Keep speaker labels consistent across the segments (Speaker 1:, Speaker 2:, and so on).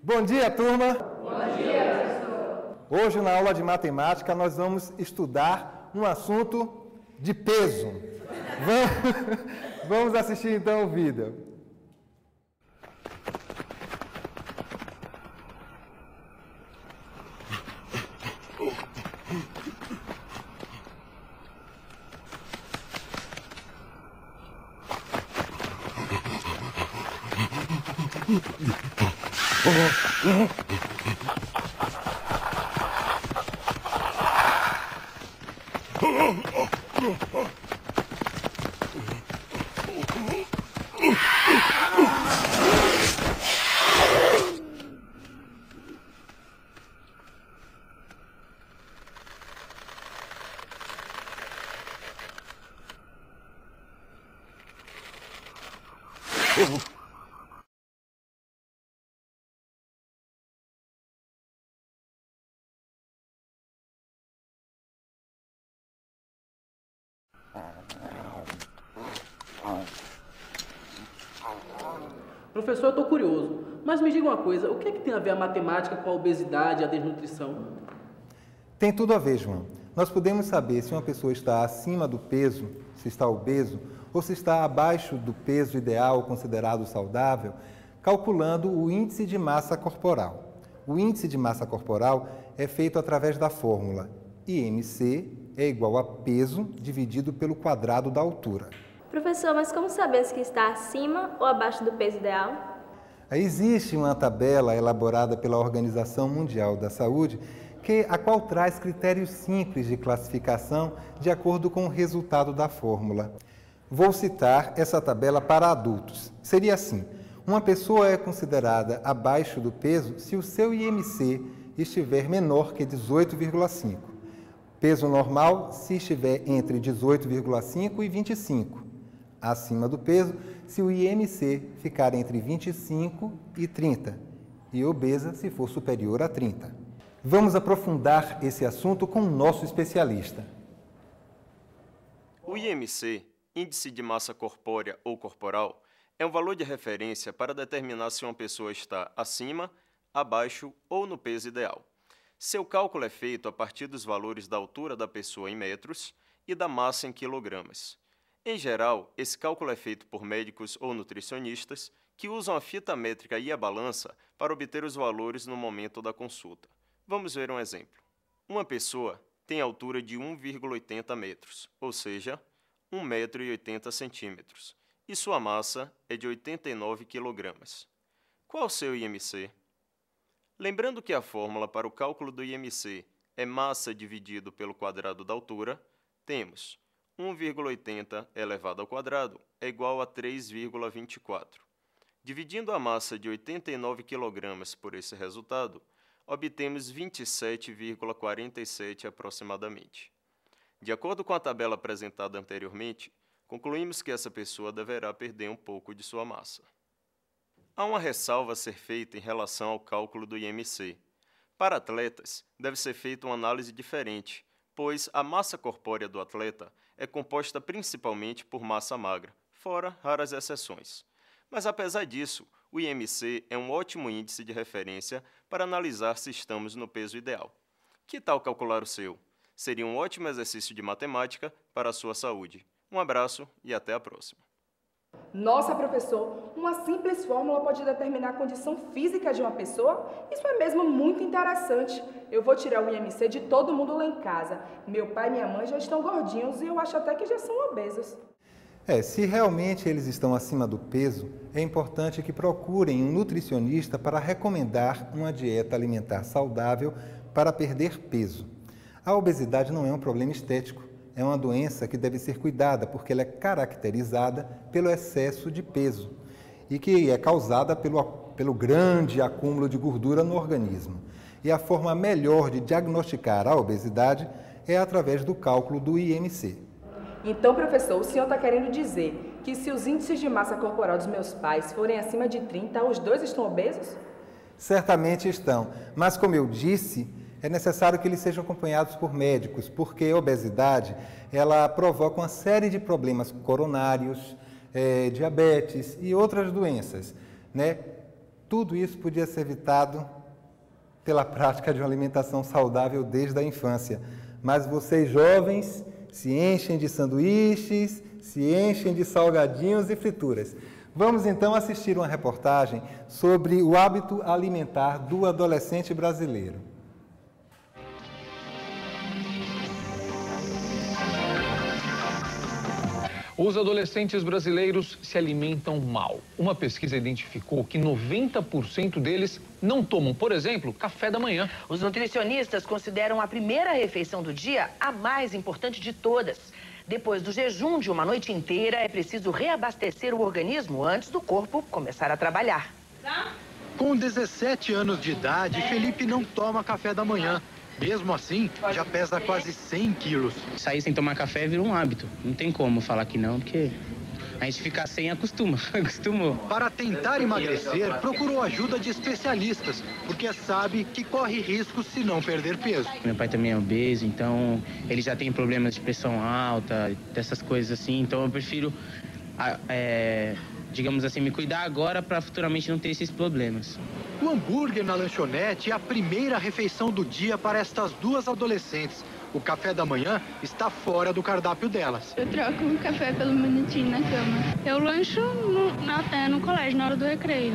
Speaker 1: Bom dia, turma!
Speaker 2: Bom dia, professor!
Speaker 1: Hoje, na aula de matemática, nós vamos estudar um assunto de peso. Vamos assistir, então, o vídeo.
Speaker 3: Professor, eu estou curioso, mas me diga uma coisa, o que é que tem a ver a matemática com a obesidade e a desnutrição?
Speaker 1: Tem tudo a ver, João. Nós podemos saber se uma pessoa está acima do peso, se está obeso, ou se está abaixo do peso ideal considerado saudável, calculando o índice de massa corporal. O índice de massa corporal é feito através da fórmula IMC é igual a peso dividido pelo quadrado da altura.
Speaker 2: Professor, mas como saber se está acima ou abaixo do peso ideal?
Speaker 1: Existe uma tabela elaborada pela Organização Mundial da Saúde, a qual traz critérios simples de classificação de acordo com o resultado da fórmula. Vou citar essa tabela para adultos. Seria assim: uma pessoa é considerada abaixo do peso se o seu IMC estiver menor que 18,5. Peso normal se estiver entre 18,5 e 25. Acima do peso, se o IMC ficar entre 25 e 30, e obesa se for superior a 30. Vamos aprofundar esse assunto com o nosso especialista.
Speaker 4: O IMC, Índice de Massa Corpórea ou Corporal, é um valor de referência para determinar se uma pessoa está acima, abaixo ou no peso ideal. Seu cálculo é feito a partir dos valores da altura da pessoa em metros e da massa em quilogramas. Em geral, esse cálculo é feito por médicos ou nutricionistas que usam a fita métrica e a balança para obter os valores no momento da consulta. Vamos ver um exemplo. Uma pessoa tem altura de 1,80 metros, ou seja, 1,80 m, e sua massa é de 89 kg. Qual o seu IMC? Lembrando que a fórmula para o cálculo do IMC é massa dividido pelo quadrado da altura, temos 1,80 elevado ao quadrado é igual a 3,24. Dividindo a massa de 89 kg por esse resultado, obtemos 27,47 aproximadamente. De acordo com a tabela apresentada anteriormente, concluímos que essa pessoa deverá perder um pouco de sua massa. Há uma ressalva a ser feita em relação ao cálculo do IMC. Para atletas, deve ser feita uma análise diferente, pois a massa corpórea do atleta é composta principalmente por massa magra, fora raras exceções. Mas apesar disso, o IMC é um ótimo índice de referência para analisar se estamos no peso ideal. Que tal calcular o seu? Seria um ótimo exercício de matemática para a sua saúde. Um abraço e até a próxima.
Speaker 5: Nossa, professor, uma simples fórmula pode determinar a condição física de uma pessoa? Isso é mesmo muito interessante. Eu vou tirar o IMC de todo mundo lá em casa. Meu pai e minha mãe já estão gordinhos e eu acho até que já são obesos.
Speaker 1: Se realmente eles estão acima do peso, é importante que procurem um nutricionista para recomendar uma dieta alimentar saudável para perder peso. A obesidade não é um problema estético, é uma doença que deve ser cuidada porque ela é caracterizada pelo excesso de peso e que é causada pelo grande acúmulo de gordura no organismo. E a forma melhor de diagnosticar a obesidade é através do cálculo do IMC.
Speaker 5: Então, professor, o senhor está querendo dizer que se os índices de massa corporal dos meus pais forem acima de 30, os dois estão obesos?
Speaker 1: Certamente estão, mas como eu disse, é necessário que eles sejam acompanhados por médicos, porque a obesidade ela provoca uma série de problemas coronários, diabetes e outras doenças, né? Tudo isso podia ser evitado pela prática de uma alimentação saudável desde a infância. Mas vocês jovens se enchem de sanduíches, se enchem de salgadinhos e frituras. Vamos então assistir uma reportagem sobre o hábito alimentar do adolescente brasileiro.
Speaker 6: Os adolescentes brasileiros se alimentam mal. Uma pesquisa identificou que 90% deles não tomam, por exemplo, café da manhã.
Speaker 7: Os nutricionistas consideram a primeira refeição do dia a mais importante de todas. Depois do jejum de uma noite inteira, é preciso reabastecer o organismo antes do corpo começar a trabalhar.
Speaker 8: Com 17 anos de idade, Felipe não toma café da manhã. Mesmo assim, já pesa quase 100 quilos.
Speaker 9: Sair sem tomar café virou um hábito. Não tem como falar que não, porque a gente ficar sem acostumou.
Speaker 8: Para tentar emagrecer, procurou ajuda de especialistas, porque sabe que corre riscos se não perder peso.
Speaker 9: Meu pai também é obeso, então ele já tem problemas de pressão alta, dessas coisas assim. Então eu prefiro, digamos assim, me cuidar agora para futuramente não ter esses problemas.
Speaker 8: O hambúrguer na lanchonete é a primeira refeição do dia para estas duas adolescentes. O café da manhã está fora do cardápio delas.
Speaker 10: Eu troco o café pelo minutinho na cama. Eu lancho até no colégio, na hora do recreio.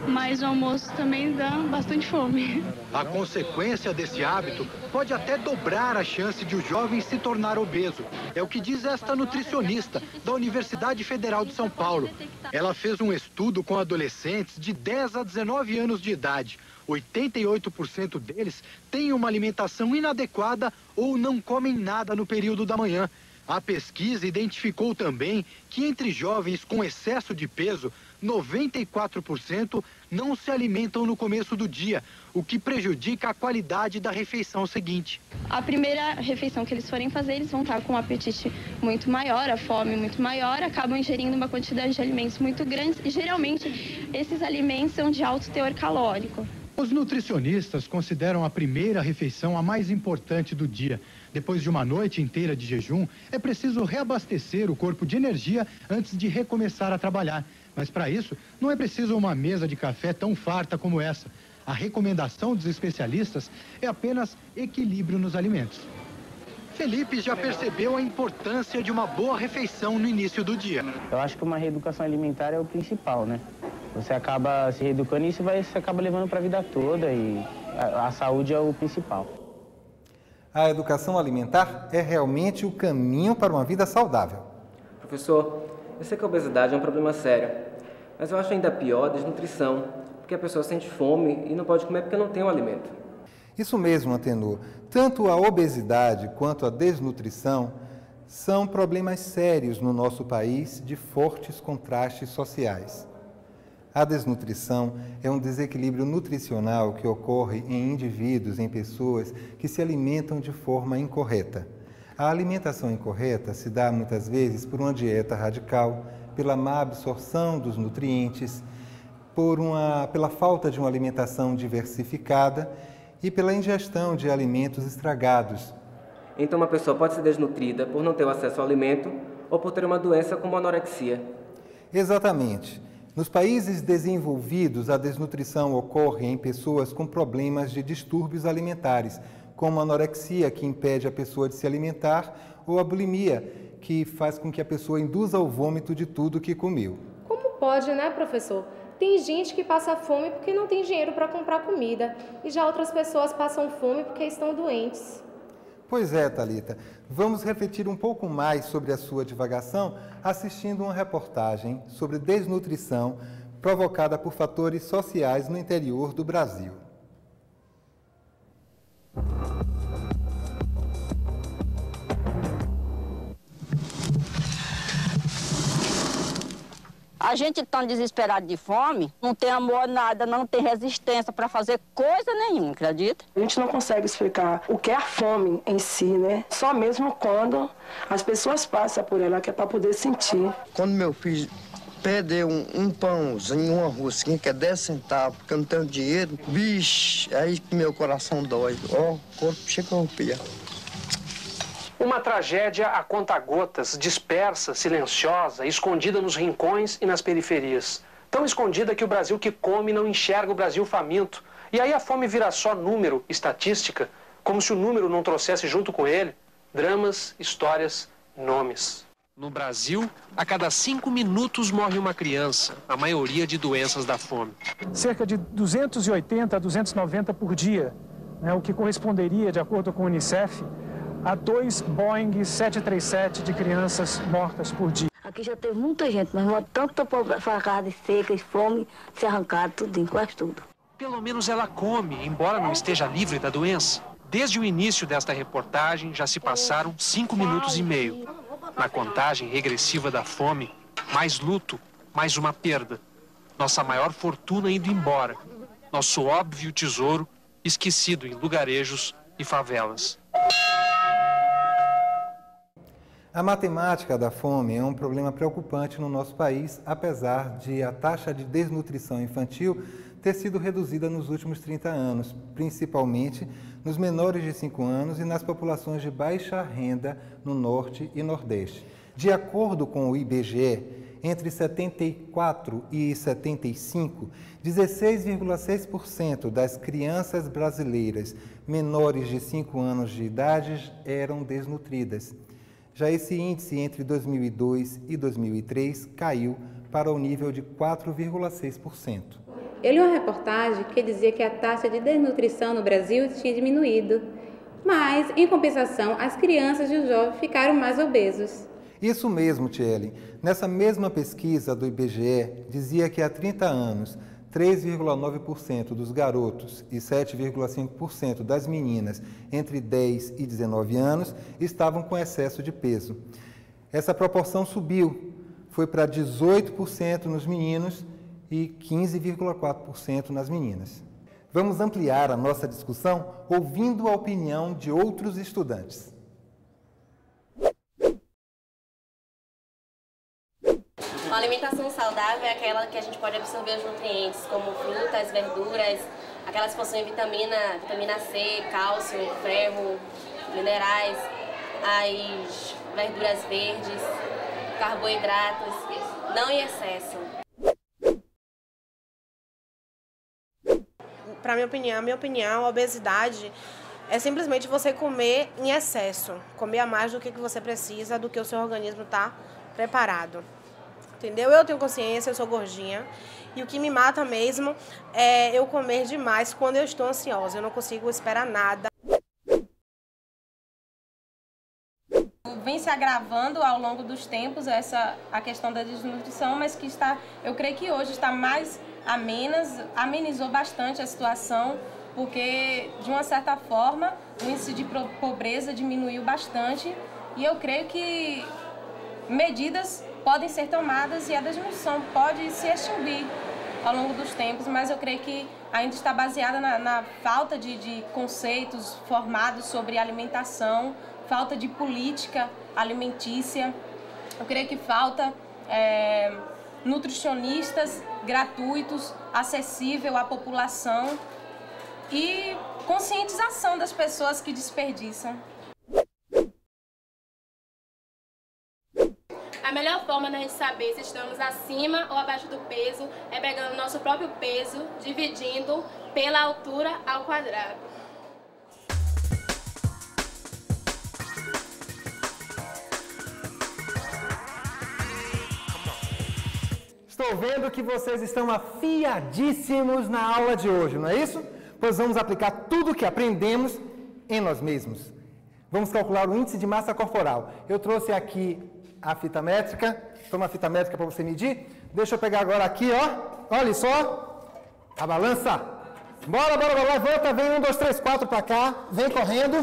Speaker 10: Mas o almoço também dá bastante fome.
Speaker 8: A consequência desse hábito pode até dobrar a chance de o jovem se tornar obeso. É o que diz esta nutricionista da Universidade Federal de São Paulo. Ela fez um estudo com adolescentes de 10 a 19 anos de idade. 88% deles têm uma alimentação inadequada ou não comem nada no período da manhã. A pesquisa identificou também que entre jovens com excesso de peso, 94% não se alimentam no começo do dia, o que prejudica a qualidade da refeição seguinte.
Speaker 10: A primeira refeição que eles forem fazer, eles vão estar com um apetite muito maior, a fome muito maior, acabam ingerindo uma quantidade de alimentos muito grande e geralmente esses alimentos são de alto teor calórico.
Speaker 8: Os nutricionistas consideram a primeira refeição a mais importante do dia. Depois de uma noite inteira de jejum, é preciso reabastecer o corpo de energia antes de recomeçar a trabalhar. Mas para isso, não é preciso uma mesa de café tão farta como essa. A recomendação dos especialistas é apenas equilíbrio nos alimentos. Felipe já percebeu a importância de uma boa refeição no início do dia.
Speaker 9: Eu acho que uma reeducação alimentar é o principal, né? Você acaba se reeducando e você acaba levando para a vida toda e a saúde é o principal.
Speaker 1: A educação alimentar é realmente o caminho para uma vida saudável.
Speaker 11: Professor, eu sei que a obesidade é um problema sério, mas eu acho ainda pior a desnutrição, porque a pessoa sente fome e não pode comer porque não tem o alimento.
Speaker 1: Isso mesmo, Antenor. Tanto a obesidade quanto a desnutrição são problemas sérios no nosso país de fortes contrastes sociais. A desnutrição é um desequilíbrio nutricional que ocorre em indivíduos, em pessoas que se alimentam de forma incorreta. A alimentação incorreta se dá muitas vezes por uma dieta radical, pela má absorção dos nutrientes, pela falta de uma alimentação diversificada e pela ingestão de alimentos estragados.
Speaker 11: Então uma pessoa pode ser desnutrida por não ter o acesso ao alimento ou por ter uma doença como a anorexia.
Speaker 1: Exatamente. Nos países desenvolvidos, a desnutrição ocorre em pessoas com problemas de distúrbios alimentares, como a anorexia, que impede a pessoa de se alimentar, ou a bulimia, que faz com que a pessoa induza ao vômito de tudo que comeu.
Speaker 2: Como pode, né, professor? Tem gente que passa fome porque não tem dinheiro para comprar comida, e já outras pessoas passam fome porque estão doentes.
Speaker 1: Pois é, Thalita. Vamos refletir um pouco mais sobre a sua divagação assistindo uma reportagem sobre desnutrição provocada por fatores sociais no interior do Brasil.
Speaker 12: A gente tão desesperado de fome, não tem amor nada, não tem resistência para fazer coisa nenhuma, acredita?
Speaker 13: A gente não consegue explicar o que é a fome em si, né? Só mesmo quando as pessoas passam por ela, que é para poder sentir.
Speaker 14: Quando meu filho pede um pãozinho, uma rosquinha, que é 10 centavos, porque eu não tenho dinheiro, vixe, aí que meu coração dói. Ó, o corpo chega a romper.
Speaker 15: Uma tragédia a conta-gotas, dispersa, silenciosa, escondida nos rincões e nas periferias. Tão escondida que o Brasil que come não enxerga o Brasil faminto. E aí a fome vira só número, estatística, como se o número não trouxesse junto com ele dramas, histórias, nomes.
Speaker 16: No Brasil, a cada 5 minutos morre uma criança, a maioria de doenças da fome.
Speaker 17: Cerca de 280 a 290 por dia, né, o que corresponderia, de acordo com o Unicef, a 2 Boeing 737 de crianças mortas por dia.
Speaker 12: Aqui já teve muita gente, mas morre tanta facada seca e fome, se arrancaram tudinho, quase tudo.
Speaker 16: Pelo menos ela come, embora não esteja livre da doença. Desde o início desta reportagem, já se passaram 5 minutos e meio. Na contagem regressiva da fome, mais luto, mais uma perda. Nossa maior fortuna indo embora. Nosso óbvio tesouro esquecido em lugarejos e favelas.
Speaker 1: A matemática da fome é um problema preocupante no nosso país, apesar de a taxa de desnutrição infantil ter sido reduzida nos últimos 30 anos, principalmente nos menores de 5 anos e nas populações de baixa renda no Norte e Nordeste. De acordo com o IBGE, entre 74 e 75, 16,6% das crianças brasileiras menores de 5 anos de idade eram desnutridas. Já esse índice entre 2002 e 2003 caiu para o nível de 4,6%.
Speaker 18: Eu li uma reportagem que dizia que a taxa de desnutrição no Brasil tinha diminuído, mas, em compensação, as crianças e os jovens ficaram mais obesos.
Speaker 1: Isso mesmo, Tiele. Nessa mesma pesquisa do IBGE, dizia que há 30 anos, 3,9% dos garotos e 7,5% das meninas entre 10 e 19 anos estavam com excesso de peso. Essa proporção subiu, foi para 18% nos meninos e 15,4% nas meninas. Vamos ampliar a nossa discussão ouvindo a opinião de outros estudantes.
Speaker 19: Uma alimentação saudável é aquela que a gente pode absorver os nutrientes, como frutas, verduras, aquelas que possuem vitamina C, cálcio, ferro, minerais, as verduras verdes, carboidratos, não em excesso.
Speaker 20: Para minha opinião, a obesidade é simplesmente você comer em excesso, comer a mais do que você precisa, do que o seu organismo está preparado. Entendeu? Eu tenho consciência, eu sou gordinha, e o que me mata mesmo é eu comer demais quando eu estou ansiosa, eu não consigo esperar nada.
Speaker 2: Vem se agravando ao longo dos tempos a questão da desnutrição, mas que eu creio que hoje está mais amenizou bastante a situação, porque, de uma certa forma, o índice de pobreza diminuiu bastante, e eu creio que medidas podem ser tomadas e a desnutrição pode se extinguir ao longo dos tempos, mas eu creio que ainda está baseada na falta de conceitos formados sobre alimentação, falta de política alimentícia. Eu creio que falta nutricionistas gratuitos, acessível à população e conscientização das pessoas que desperdiçam.
Speaker 21: A melhor forma de a gente saber se estamos acima ou abaixo do peso é pegando o nosso próprio peso, dividindo pela altura ao quadrado.
Speaker 1: Estou vendo que vocês estão afiadíssimos na aula de hoje, não é isso? Pois vamos aplicar tudo o que aprendemos em nós mesmos. Vamos calcular o índice de massa corporal. Eu trouxe aqui a fita métrica. Toma a fita métrica para você medir. Deixa eu pegar agora aqui, ó. Olha só. A balança. Bora, bora, bora. Volta, vem 1, 2, 3, 4 para cá. Vem correndo.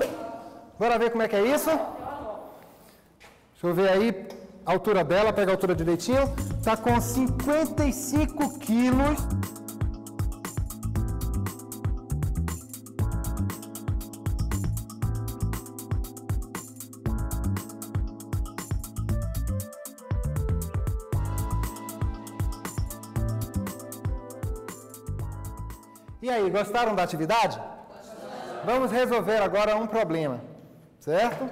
Speaker 1: Bora ver como é que é isso. Deixa eu ver aí a altura dela. Pega a altura direitinho. está com 55 quilos. E aí, gostaram da atividade? Vamos resolver agora um problema, certo?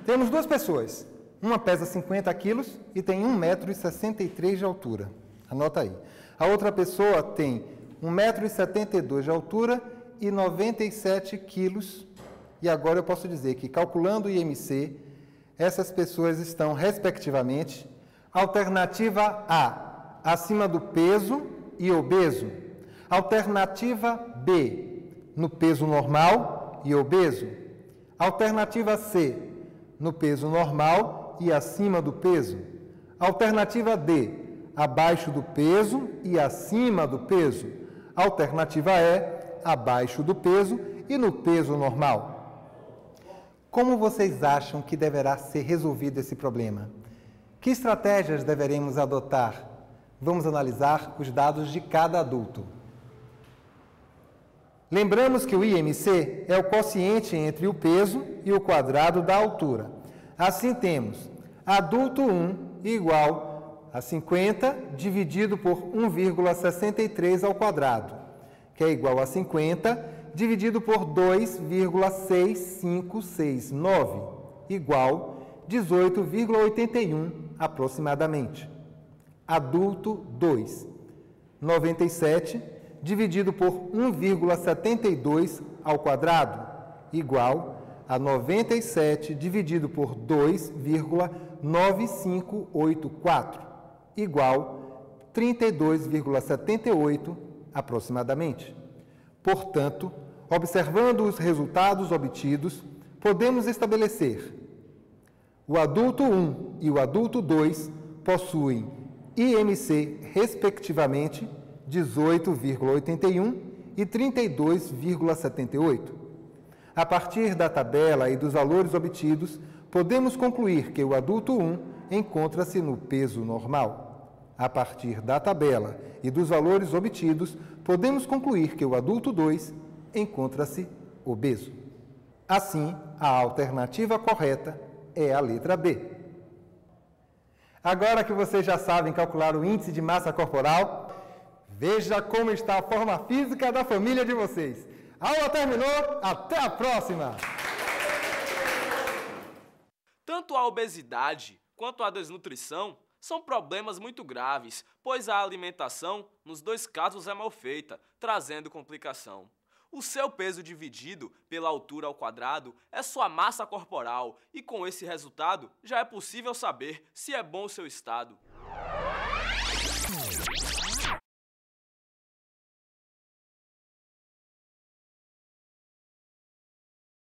Speaker 1: Temos duas pessoas. Uma pesa 50 quilos e tem 1,63 m de altura. Anota aí. A outra pessoa tem 1,72 m de altura e 97 quilos. E agora eu posso dizer que, calculando o IMC, essas pessoas estão, respectivamente, alternativa A, acima do peso e obeso. Alternativa B, no peso normal e obeso. Alternativa C, no peso normal e acima do peso. Alternativa D, abaixo do peso e acima do peso. Alternativa E, abaixo do peso e no peso normal. Como vocês acham que deverá ser resolvido esse problema? Que estratégias deveremos adotar? Vamos analisar os dados de cada adulto. Lembramos que o IMC é o quociente entre o peso e o quadrado da altura. Assim temos adulto 1 igual a 50 dividido por 1,63 ao quadrado, que é igual a 50 dividido por 2,6569, igual 18,81 aproximadamente. Adulto 2, 97 dividido por 1,72 ao quadrado, igual a 97 dividido por 2,9584, igual 32,78 aproximadamente. Portanto, observando os resultados obtidos, podemos estabelecer: o adulto 1 e o adulto 2 possuem IMC, respectivamente, 18,81 e 32,78. A partir da tabela e dos valores obtidos, podemos concluir que o adulto 1 encontra-se no peso normal. A partir da tabela e dos valores obtidos, podemos concluir que o adulto 2 encontra-se obeso. Assim, a alternativa correta é a letra B. Agora que vocês já sabem calcular o índice de massa corporal, veja como está a forma física da família de vocês. A aula terminou, até a próxima!
Speaker 3: Tanto a obesidade quanto a desnutrição são problemas muito graves, pois a alimentação, nos dois casos, é mal feita, trazendo complicação. O seu peso dividido pela altura ao quadrado é sua massa corporal, e com esse resultado já é possível saber se é bom o seu estado.